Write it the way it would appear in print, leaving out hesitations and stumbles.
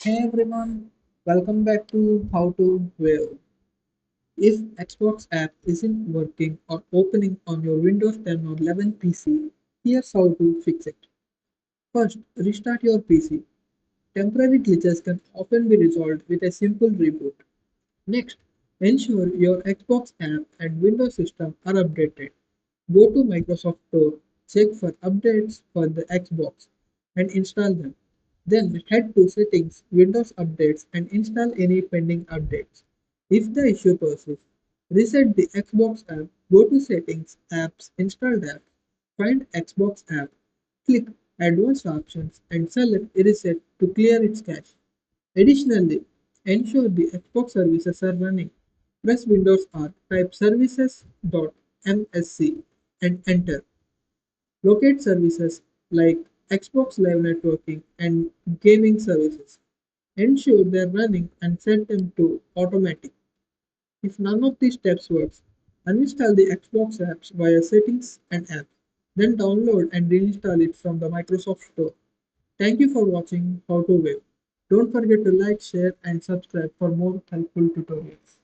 Hey everyone, welcome back to How to Wave. If Xbox app isn't working or opening on your Windows 10 or 11 PC, here's how to fix it. First, restart your PC. Temporary glitches can often be resolved with a simple reboot. Next, ensure your Xbox app and Windows system are updated. Go to Microsoft Store, check for updates for the Xbox, and install them. Then head to Settings, Windows Updates, and install any pending updates. If the issue persists, reset the Xbox app, go to Settings, Apps, Installed Apps, find Xbox app, click Advanced Options, and select Reset to clear its cache. Additionally, ensure the Xbox services are running. Press Windows R, type services.msc and enter. Locate services like Xbox Live Networking and gaming services. Ensure they're running and set them to automatic. If none of these steps works, uninstall the Xbox apps via settings and apps. Then download and reinstall it from the Microsoft Store. Thank you for watching How to Web. Don't forget to like, share, and subscribe for more helpful tutorials.